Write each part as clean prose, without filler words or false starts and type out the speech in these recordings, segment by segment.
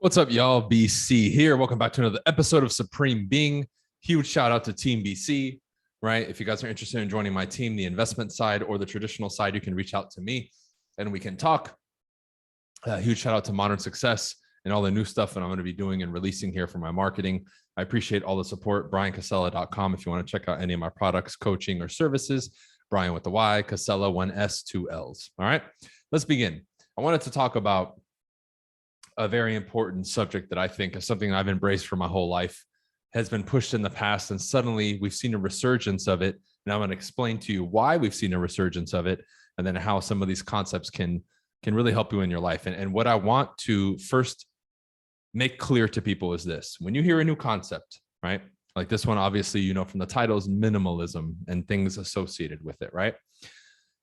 What's up, y'all? BC here. Welcome back to another episode of Supreme Being. Huge shout out to Team BC, right? If you guys are interested in joining my team, the investment side or the traditional side, you can reach out to me and we can talk. Huge shout out to Modern Success and all the new stuff that I'm going to be doing and releasing here for my marketing. I appreciate all the support. BrianCasella.com if you want to check out any of my products, coaching, or services. Brian with the Y, Casella, 1S, 2 Ls. All right, let's begin. I wanted to talk about a very important subject that I think is something I've embraced for my whole life, has been pushed in the past, and suddenly we've seen a resurgence of it. And I'm going to explain to you why we've seen a resurgence of it, and then how some of these concepts can really help you in your life. And what I want to first make clear to people is this: when you hear a new concept, right? Like this one, obviously, you know, from the title is minimalism and things associated with it, right?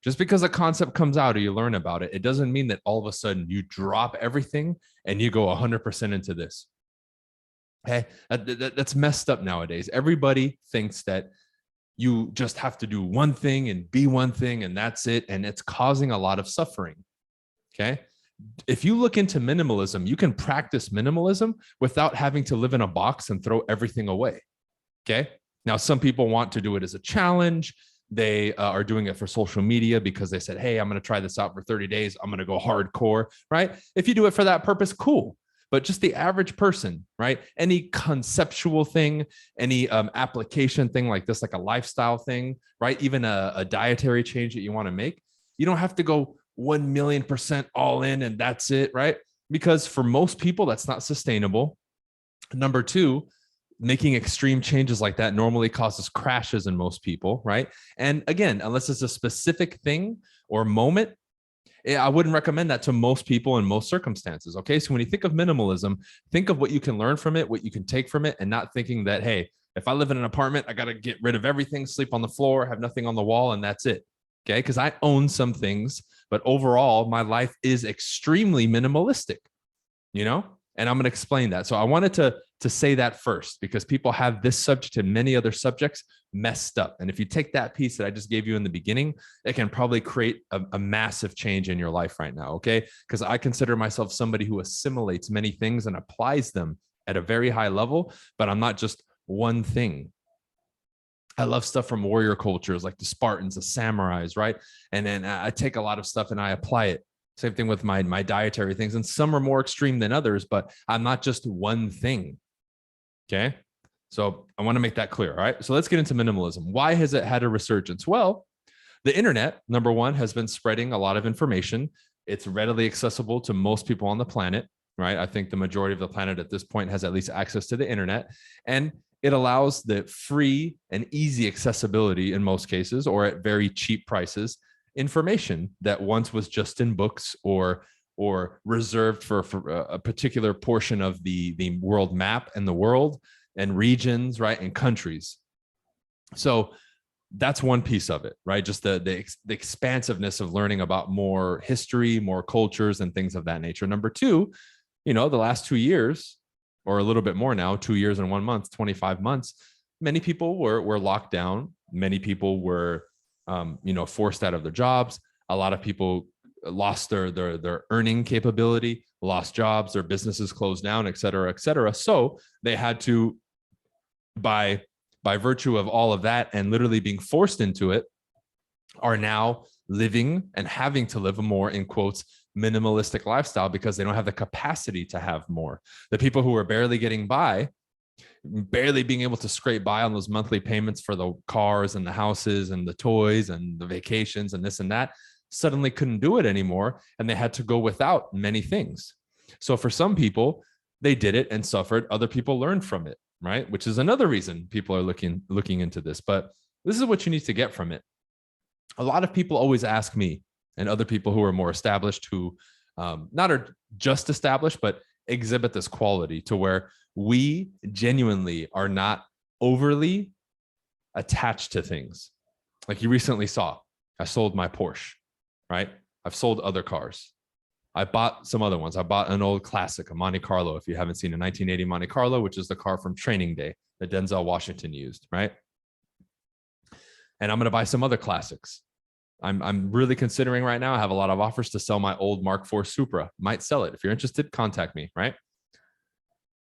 Just because a concept comes out or you learn about it, it doesn't mean that all of a sudden you drop everything and you go 100% into this. Okay, that's messed up nowadays. Everybody thinks that you just have to do one thing and be one thing and that's it. And it's causing a lot of suffering. Okay. If you look into minimalism, you can practice minimalism without having to live in a box and throw everything away. Okay. Now, some people want to do it as a challenge. They are doing it for social media because they said, hey, I'm going to try this out for 30 days. I'm going to go hardcore, right? If you do it for that purpose, cool. But just the average person, right? Any conceptual thing, any application thing like this, like a lifestyle thing, right? Even a dietary change that you want to make, you don't have to go 1,000,000% all in and that's it, right? Because for most people, that's not sustainable. Number two, making extreme changes like that normally causes crashes in most people, right? And again, unless it's a specific thing or moment, I wouldn't recommend that to most people in most circumstances, okay? So when you think of minimalism, think of what you can learn from it, what you can take from it, and not thinking that, hey, if I live in an apartment, I got to get rid of everything, sleep on the floor, have nothing on the wall, and that's it, okay? Because I own some things, but overall, my life is extremely minimalistic, you know? And I'm going to explain that. So I wanted to say that first, because people have this subject and many other subjects messed up. And if you take that piece that I just gave you in the beginning, it can probably create a massive change in your life right now. Okay. Because I consider myself somebody who assimilates many things and applies them at a very high level, but I'm not just one thing. I love stuff from warrior cultures like the Spartans, the samurais, right? And then I take a lot of stuff and I apply it. Same thing with my dietary things. And some are more extreme than others, but I'm not just one thing. Okay. So I want to make that clear. All right. So let's get into minimalism. Why has it had a resurgence? Well, the internet, number one, has been spreading a lot of information. It's readily accessible to most people on the planet, right? I think the majority of the planet at this point has at least access to the internet. And it allows the free and easy accessibility in most cases, or at very cheap prices, information that once was just in books or reserved for a particular portion of the world map and the world and regions, right, and countries. So that's one piece of it, right? Just the expansiveness of learning about more history, more cultures, and things of that nature. Number two, you know, the last 2 years, or a little bit more now, 2 years and 1 month, 25 months, many people were locked down. Many people were forced out of their jobs. A lot of people lost their earning capability, lost jobs, their businesses closed down, et cetera, et cetera. So they had to, by virtue of all of that and literally being forced into it, are now living and having to live a more, in quotes, minimalistic lifestyle because they don't have the capacity to have more. The people who are barely getting by, barely being able to scrape by on those monthly payments for the cars and the houses and the toys and the vacations and this and that, suddenly couldn't do it anymore. And they had to go without many things. So for some people, they did it and suffered. Other people learned from it, right? Which is another reason people are looking into this. But this is what you need to get from it. A lot of people always ask me and other people who are more established, who not are just established, but exhibit this quality to where we genuinely are not overly attached to things. Like you recently saw, I sold my Porsche, right? I've sold other cars. I bought some other ones. I bought an old classic, a Monte Carlo. If you haven't seen a 1980 Monte Carlo, which is the car from Training Day that Denzel Washington used, right? And I'm going to buy some other classics. I'm really considering right now. I have a lot of offers to sell my old Mark IV Supra. Might sell it. If you're interested, contact me, right?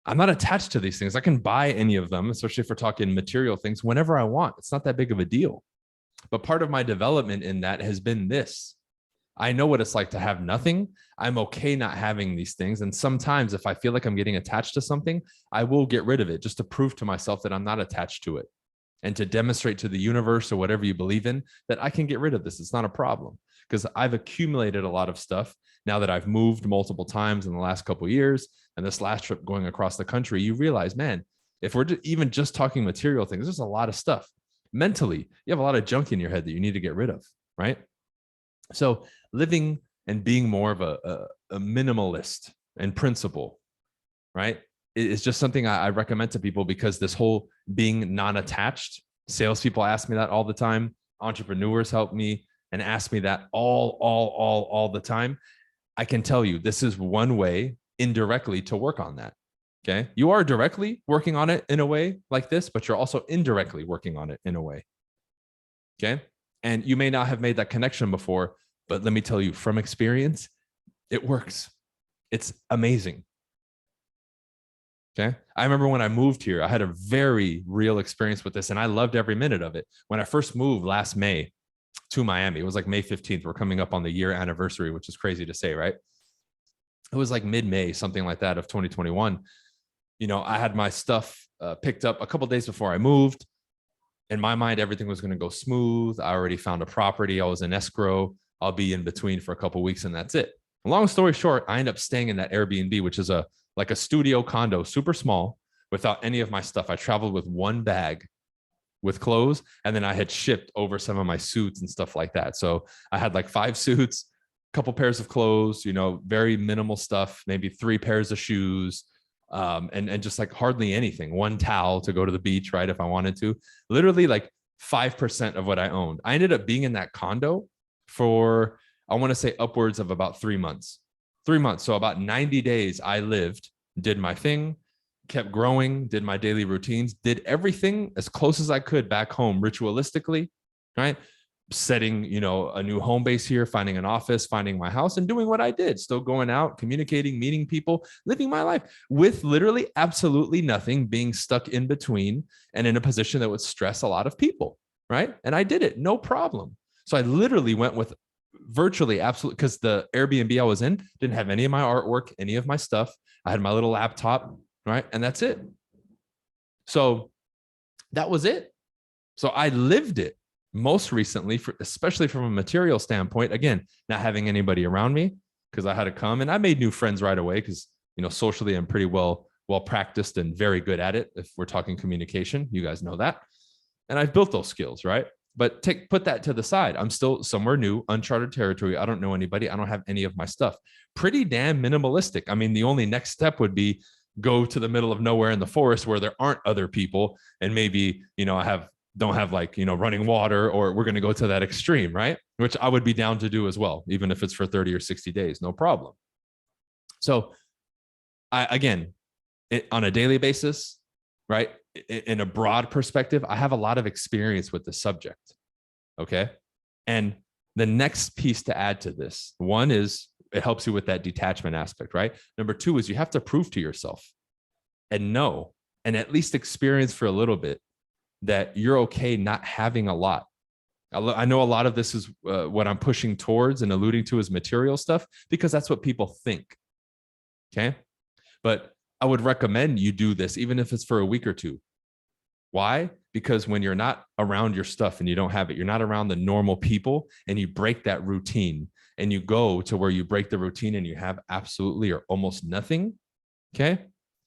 I'm not attached to these things. I can buy any of them, especially if we're talking material things, whenever I want. It's not that big of a deal. But part of my development in that has been this. I know what it's like to have nothing. I'm okay not having these things. And sometimes if I feel like I'm getting attached to something, I will get rid of it just to prove to myself that I'm not attached to it and to demonstrate to the universe or whatever you believe in that I can get rid of this. It's not a problem because I've accumulated a lot of stuff now that I've moved multiple times in the last couple of years. And this last trip going across the country, you realize, man, if we're even just talking material things, there's a lot of stuff. Mentally, you have a lot of junk in your head that you need to get rid of, right? So living and being more of a minimalist in principle, right, is just something I recommend to people because this whole being non-attached, salespeople ask me that all the time. Entrepreneurs help me and ask me that all the time. I can tell you this is one way indirectly to work on that. Okay. You are directly working on it in a way like this, but you're also indirectly working on it in a way. Okay. And you may not have made that connection before, but let me tell you from experience, it works. It's amazing. Okay. I remember when I moved here, I had a very real experience with this and I loved every minute of it. When I first moved last May to Miami, it was like May 15th. We're coming up on the year anniversary, which is crazy to say, right? It was like mid-May, something like that of 2021. You know, I had my stuff picked up a couple of days before I moved. In my mind, everything was going to go smooth. I already found a property. I was in escrow. I'll be in between for a couple of weeks and that's it. Long story short, I ended up staying in that Airbnb, which is like a studio condo, super small, without any of my stuff. I traveled with one bag with clothes, and then I had shipped over some of my suits and stuff like that. So I had like 5 suits, a couple pairs of clothes, you know, very minimal stuff, maybe 3 pairs of shoes, and just like hardly anything. 1 towel to go to the beach, right? If I wanted to, literally like 5% of what I owned. I ended up being in that condo for, I want to say upwards of about 3 months. 3 months. So about 90 days I lived, did my thing, kept growing, did my daily routines, did everything as close as I could back home ritualistically, right? Setting, you know, a new home base here, finding an office, finding my house and doing what I did, still going out, communicating, meeting people, living my life with literally absolutely nothing, being stuck in between and in a position that would stress a lot of people, right? And I did it, no problem. So I literally went with virtually absolutely, because the Airbnb I was in didn't have any of my artwork, any of my stuff. I had my little laptop, right? And that's it. So that was it. So I lived it most recently, especially from a material standpoint. Again, not having anybody around me because I had to come, and I made new friends right away because, you know, socially I'm pretty well practiced and very good at it. If we're talking communication, you guys know that. And I've built those skills, right? But put that to the side. I'm still somewhere new, uncharted territory. I don't know anybody. I don't have any of my stuff. Pretty damn minimalistic. I mean, the only next step would be go to the middle of nowhere in the forest where there aren't other people. And maybe, you know, don't have like, you know, running water, or we're going to go to that extreme, right? Which I would be down to do as well, even if it's for 30 or 60 days, no problem. So again, on a daily basis, right? In a broad perspective, I have a lot of experience with the subject. Okay. And the next piece to add to this, one is it helps you with that detachment aspect, right? Number 2 is you have to prove to yourself and know, and at least experience for a little bit, that you're okay not having a lot. I know a lot of this is what I'm pushing towards and alluding to is material stuff, because that's what people think. Okay. But I would recommend you do this, even if it's for a week or 2. Why? Because when you're not around your stuff and you don't have it, you're not around the normal people, and you break that routine and you go to where you break the routine and you have absolutely or almost nothing. Okay.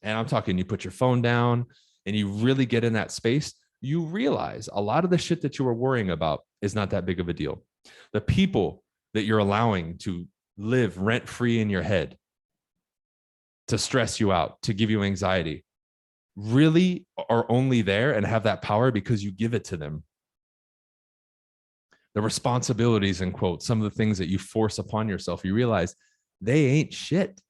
And I'm talking, you put your phone down and you really get in that space, you realize a lot of the shit that you were worrying about is not that big of a deal. The people that you're allowing to live rent free in your head, to stress you out, to give you anxiety, really are only there and have that power because you give it to them. The responsibilities, in quotes, some of the things that you force upon yourself, you realize they ain't shit.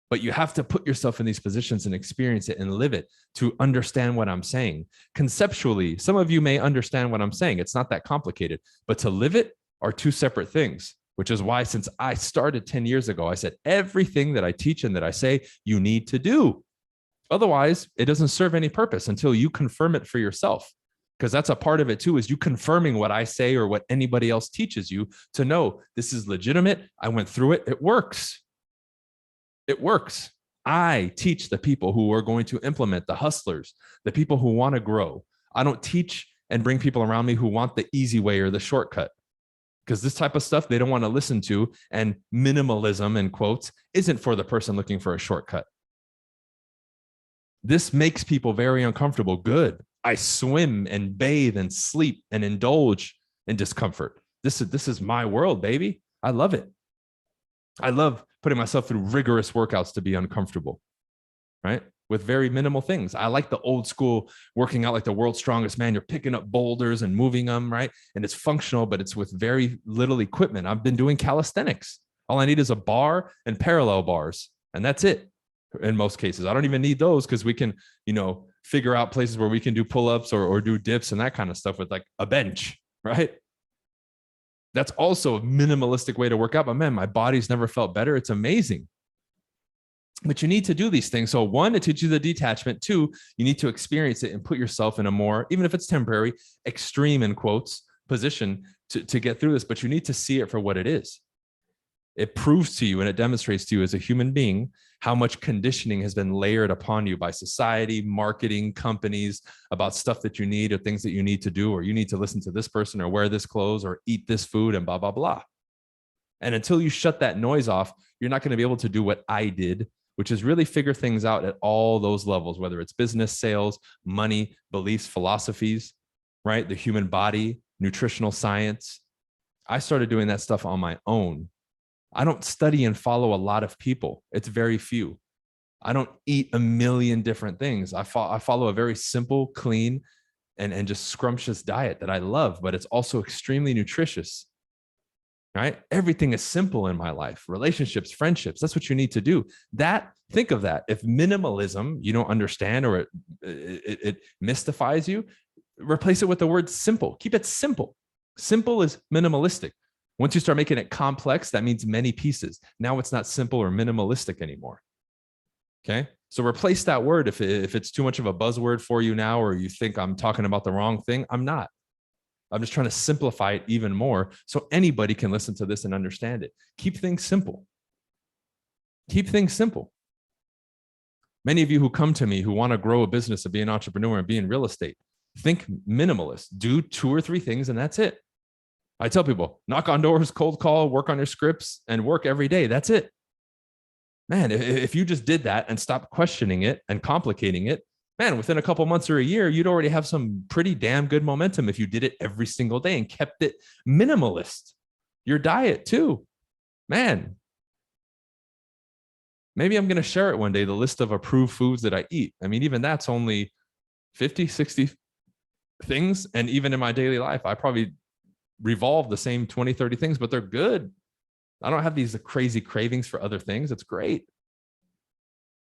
But you have to put yourself in these positions and experience it and live it to understand what I'm saying. Conceptually, some of you may understand what I'm saying. It's not that complicated, but to live it are 2 separate things, which is why since I started 10 years ago, I said, everything that I teach and that I say, you need to do. Otherwise, it doesn't serve any purpose until you confirm it for yourself. Because that's a part of it too, is you confirming what I say or what anybody else teaches you to know this is legitimate. I went through it. It works. It works. I teach the people who are going to implement, the hustlers, the people who want to grow. I don't teach and bring people around me who want the easy way or the shortcut, because this type of stuff they don't want to listen to. And minimalism, in quotes, isn't for the person looking for a shortcut. This makes people very uncomfortable. Good. I swim and bathe and sleep and indulge in discomfort. This is my world, baby. I love it. I love putting myself through rigorous workouts to be uncomfortable, right? With very minimal things. I like the old school working out like the world's strongest man. You're picking up boulders and moving them, right? And it's functional, but it's with very little equipment. I've been doing calisthenics. All I need is a bar and parallel bars, and that's it. In most cases, I don't even need those because we can, figure out places where we can do pull-ups or do dips and that kind of stuff with like a bench, right? That's also a minimalistic way to work out. But man, my body's never felt better. It's amazing. But you need to do these things. So one, it teaches you the detachment. Two, you need to experience it and put yourself in a more, even if it's temporary, extreme in quotes, position to get through this. But you need to see it for what it is. It proves to you and it demonstrates to you as a human being how much conditioning has been layered upon you by society, marketing, companies about stuff that you need or things that you need to do, or you need to listen to this person or wear this clothes or eat this food and blah, blah, blah. And until you shut that noise off, you're not going to be able to do what I did, which is really figure things out at all those levels, whether it's business, sales, money, beliefs, philosophies, right? The human body, nutritional science. I started doing that stuff on my own. I don't study and follow a lot of people. It's very few. I don't eat a million different things. I follow a very simple, clean, and just scrumptious diet that I love, but it's also extremely nutritious, right? Everything is simple in my life. Relationships, friendships, that's what you need to do. Think of that. If minimalism, you don't understand or it mystifies you, replace it with the word simple. Keep it simple. Simple is minimalistic. Once you start making it complex, that means many pieces. Now it's not simple or minimalistic anymore. Okay. So replace that word if it's too much of a buzzword for you now, or you think I'm talking about the wrong thing. I'm not. I'm just trying to simplify it even more so anybody can listen to this and understand it. Keep things simple. Keep things simple. Many of you who come to me who want to grow a business and be an entrepreneur and be in real estate, think minimalist. Do 2 or 3 things and that's it. I tell people, knock on doors, cold call, work on your scripts, and work every day. That's it. Man, if you just did that and stopped questioning it and complicating it, man, within a couple months or a year, you'd already have some pretty damn good momentum if you did it every single day and kept it minimalist. Your diet too. Man, maybe I'm going to share it one day, the list of approved foods that I eat. I mean, even that's only 50, 60 things. And even in my daily life, I probably revolve the same 20, 30 things, but they're good. I don't have these crazy cravings for other things. It's great.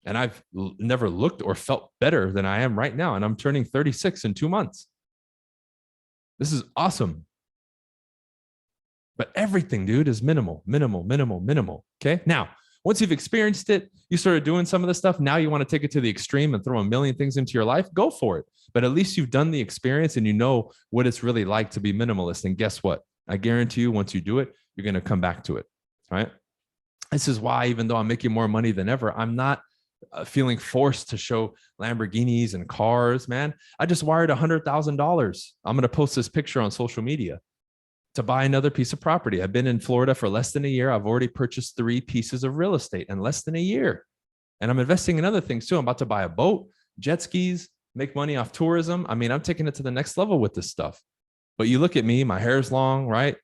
And I've never looked or felt better than I am right now. And I'm turning 36 in 2 months. This is awesome. But everything, dude, is minimal. Okay. Now, once you've experienced it, you started doing some of the stuff. Now you want to take it to the extreme and throw a million things into your life. Go for it. But at least you've done the experience and you know what it's really like to be minimalist. And guess what? I guarantee you, once you do it, you're going to come back to it. Right. This is why, even though I'm making more money than ever, I'm not feeling forced to show Lamborghinis and cars, man. I just wired $100,000. I'm going to post this picture on social media to buy another piece of property. I've been in Florida for less than a year. I've already purchased 3 pieces of real estate in less than a year. And I'm investing in other things too. I'm about to buy a boat, jet skis, make money off tourism. I mean, I'm taking it to the next level with this stuff. But you look at me, my hair's long, right?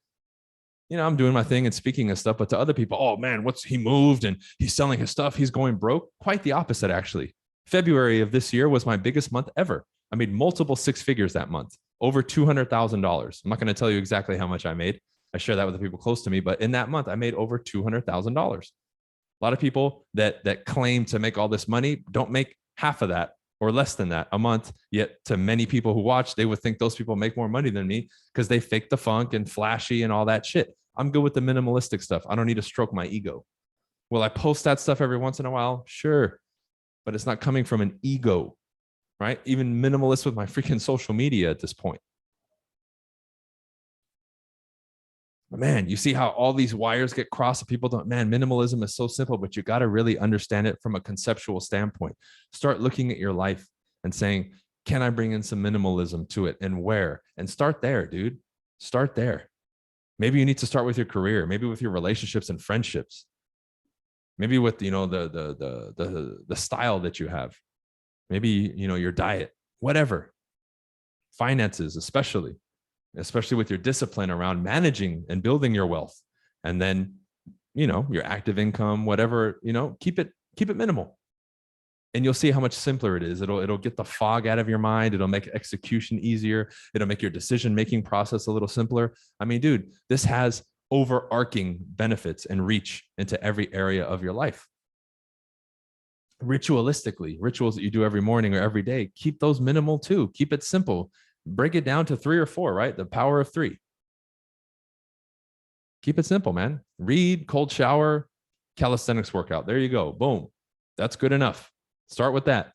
I'm doing my thing and speaking of stuff, but to other people, oh man, he moved and he's selling his stuff. He's going broke. Quite the opposite, actually. February of this year was my biggest month ever. I made multiple 6 figures that month, over $200,000. I'm not going to tell you exactly how much I made. I share that with the people close to me, but in that month, I made over $200,000. A lot of people that claim to make all this money don't make half of that or less than that a month. Yet to many people who watch, they would think those people make more money than me because they fake the funk and flashy and all that shit. I'm good with the minimalistic stuff. I don't need to stroke my ego. Will I post that stuff every once in a while? Sure. but it's not coming from an ego, right? Even minimalist with my freaking social media at this point. But man, you see how all these wires get crossed and people don't, man, minimalism is so simple, but you got to really understand it from a conceptual standpoint. Start looking at your life and saying, can I bring in some minimalism to it, and where? And start there, dude. Start there. Maybe you need to start with your career, maybe with your relationships and friendships, maybe with, you know, the style that you have, maybe, you know, your diet, whatever, finances, especially with your discipline around managing and building your wealth. And then, you know, your active income, whatever, you know, keep it minimal. And you'll see how much simpler it is. It'll get the fog out of your mind. It'll make execution easier. It'll make your decision-making process a little simpler. I mean, dude, this has overarching benefits and reach into every area of your life. Ritualistically, rituals that you do every morning or every day, keep those minimal too. Keep it simple. Break it down to 3 or 4, right? The power of 3. Keep it simple, man. Read, cold shower, calisthenics workout. There you go. Boom. That's good enough. Start with that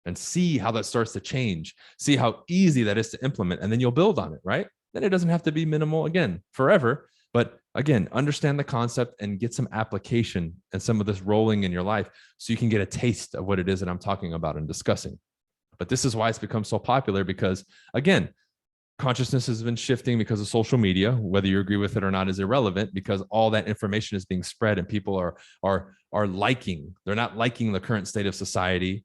and see how that starts to change. See how easy that is to implement, and then you'll build on it, right? Then it doesn't have to be minimal again forever. But again, understand the concept and get some application and some of this rolling in your life so you can get a taste of what it is that I'm talking about and discussing. But this is why it's become so popular, because again, consciousness has been shifting because of social media. Whether you agree with it or not is irrelevant, because all that information is being spread and people are liking. They're not liking the current state of society.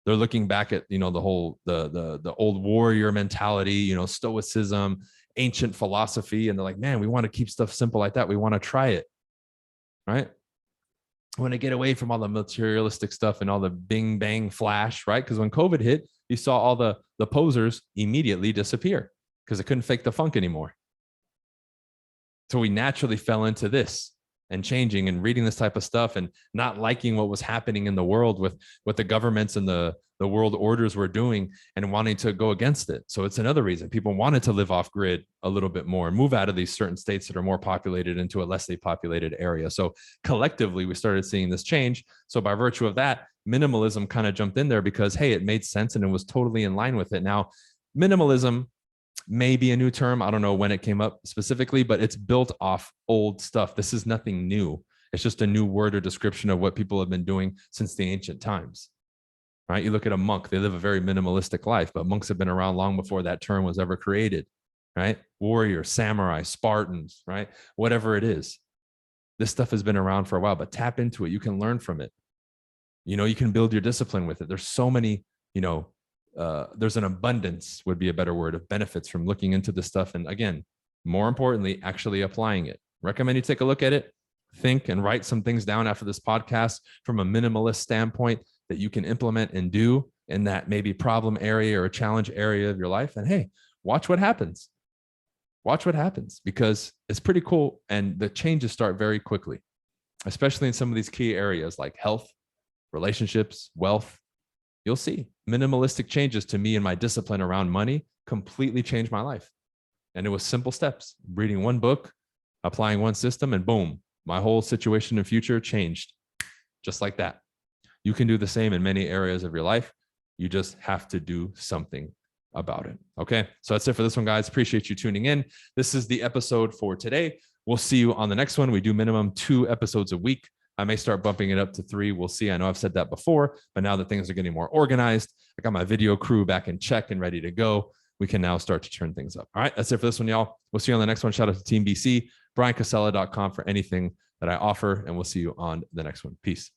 They're looking back at, you know, the whole the old warrior mentality, you know, stoicism, ancient philosophy, and they're like, man, we want to keep stuff simple like that. We want to try it, right? I want to get away from all the materialistic stuff and all the bing bang flash, right? Because when COVID hit, you saw all the posers immediately disappear because they couldn't fake the funk anymore. So we naturally fell into this and changing and reading this type of stuff and not liking what was happening in the world with what the governments and the world orders were doing and wanting to go against it. So it's another reason people wanted to live off grid a little bit more and move out of these certain states that are more populated into a less populated area. So collectively, we started seeing this change. So by virtue of that, minimalism kind of jumped in there because, hey, it made sense and it was totally in line with it. Now, minimalism may be a new term. I don't know when it came up specifically, but it's built off old stuff. This is nothing new. It's just a new word or description of what people have been doing since the ancient times, right? You look at a monk, they live a very minimalistic life, but monks have been around long before that term was ever created, right? Warrior, samurai, Spartans, right? Whatever it is. This stuff has been around for a while, but tap into it. You can learn from it. You know, you can build your discipline with it. There's so many, you know, there's an abundance, would be a better word, of benefits from looking into this stuff. And again, more importantly, actually applying it. Recommend you take a look at it, think and write some things down after this podcast from a minimalist standpoint that you can implement and do in that maybe problem area or a challenge area of your life. And hey, watch what happens. Watch what happens, because it's pretty cool. And the changes start very quickly, especially in some of these key areas like health, relationships, wealth. You'll see minimalistic changes to me and my discipline around money completely changed my life. And it was simple steps, reading one book, applying one system, and boom, my whole situation and future changed just like that. You can do the same in many areas of your life. You just have to do something about it. Okay. So that's it for this one, guys. Appreciate you tuning in. This is the episode for today. We'll see you on the next one. We do minimum 2 episodes a week. I may start bumping it up to 3. We'll see. I know I've said that before, but now that things are getting more organized, I got my video crew back in check and ready to go. We can now start to turn things up. All right. That's it for this one, y'all. We'll see you on the next one. Shout out to Team BC, BrianCasella.com for anything that I offer, and we'll see you on the next one. Peace.